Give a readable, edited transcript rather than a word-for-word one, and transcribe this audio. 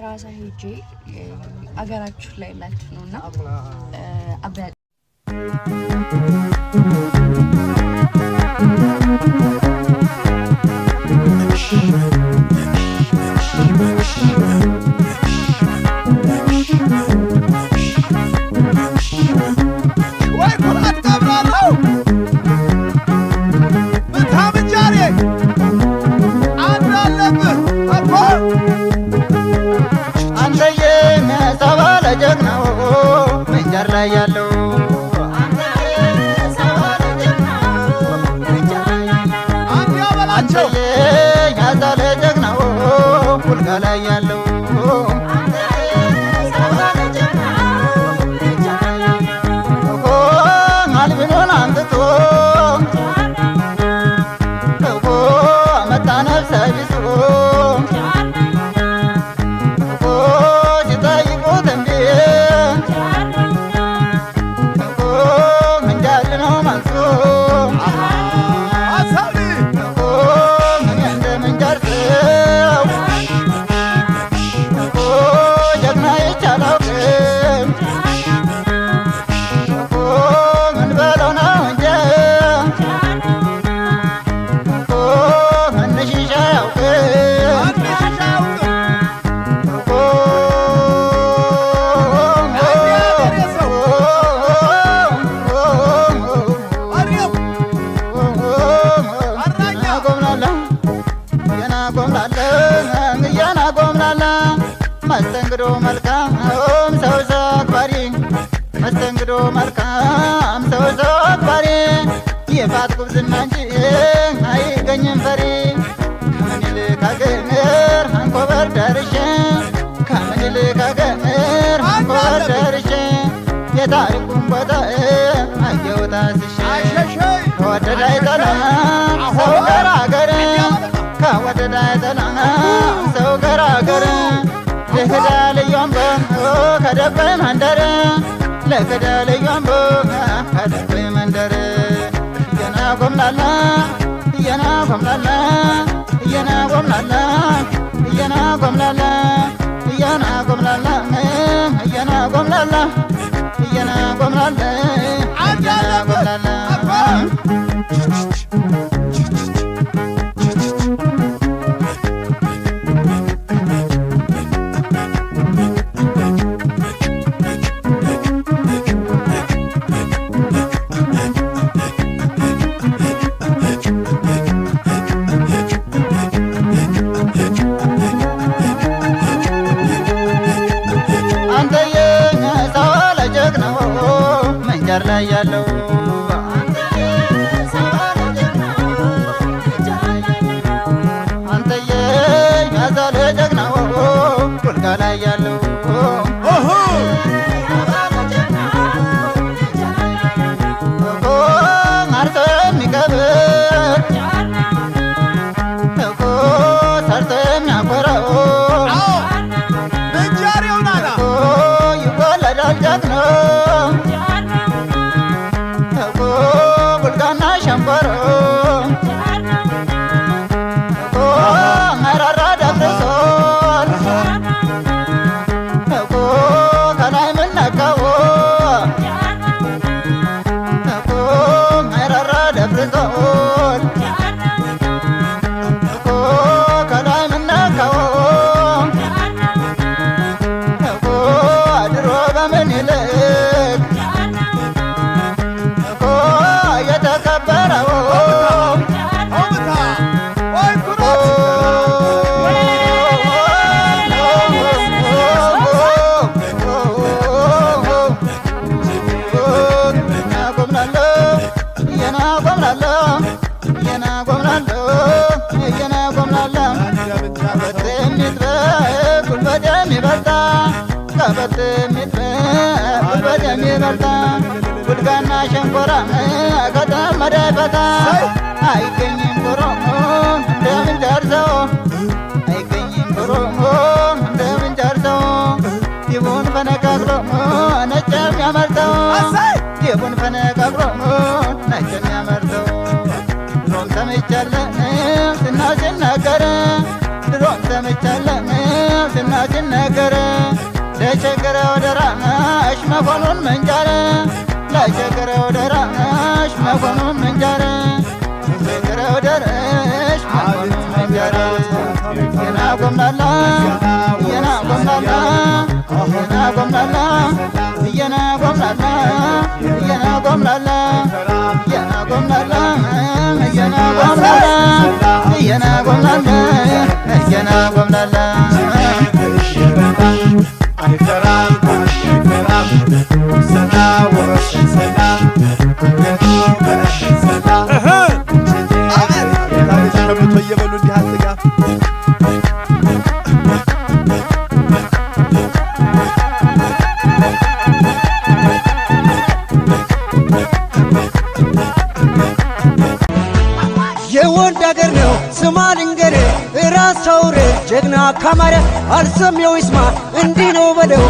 ራሳ ሄጄ አገራችሁ ላይ መት ነውና አበል ያለው አንተ ሰባለ ጀግናው አንተ ያበላቸው ያዛለ ጀግናው ሁልጋ ላይ ያለው አንተ ሰባለ ጀግናው እኮ አልብሎን አንጥቶ እኮ መጣ ነፍሰ ቢሱ እኮ ሲጠይቁት እንዴ መስተንግዶ መልካም ሰው አክባሪ መስተንግዶ መልካም ሰው አክባሪ የፋት ጉብዝና እንጂ አይገኝም ፈሪ ከምኒልክ አገር አንኮበር ደርሼ ከምኒልክ አገር አንኮበር ደርሼ የታሪኩን ቦታ አየሁት አስሼ ከወደደ አይጠላም ሰው ገራገር ከወደደ አይጠላም ሰው ገራገር ለከዳለ ያምባ ከደበ መንደር ለከዳለ ያምባ ከደበ መንደር የና ጎምላላ የና ጎምላላ የና ጎምላላ የና ጎምላላ የና ጎምላላ የና ጎምላላ የና ጎምላላ የና ጎምላላ መንጀር ላይ ያለው አንተዬ ያዛለ ጀግናው ሁልጋ ላይ ያለው አርቶ የሚቀብር እኮ ሰርቶ የሚያኮራው ይወለዳል ጀግናው ቡልጋና ሸንኮሮ እኮ መራራ ደብረሶን እኮ ከላይ ምነካው እኮ መራራ ደብረሶን እኮ ከላይ ምነካው እኮ ድሮ በምኒልክ የተከበረው ቡልጋና ሸንኮራ ከተመደ ፈታ አይገኝም ኦሮሞ እንደምን ደርሰው አይገኝም ኦሮሞ እንደምን ደርሰው ይቡን ፈነቃቅሎ ነጭ የሚያመርተው ይቡን ፈነቃቅሎ ነጭ የሚያመርተው ድሮም ሰምቻለሁ ዝናው ሲናገር ድሮም ሰምቻለሁ ዝናው ሲነገር ለቸገረው ደራሽ መሆኑን መንጃር ለቸገረው ደራሽ መሆኑን መንጃር ለቸገረው ደራሽ መሆኑን መንጃር የና ጎምላላ የና ጎምላላ የና ጎምላላ የና ጎምላላ የና ጎምላላ የና ጎምላላ የና ጎምላላ የና ጎምላላ የና ጎምላላ አይፈራም አይፈራም ሰና ወረሽ ሰና ከብቶ እየበሉ እንዲህ አትጋ የወንድ አገር ነው ስማ ልንገር ራስ አውሬ ጀግና ካማረ አልሰሜው ይስማ እንዲህ ነው በለው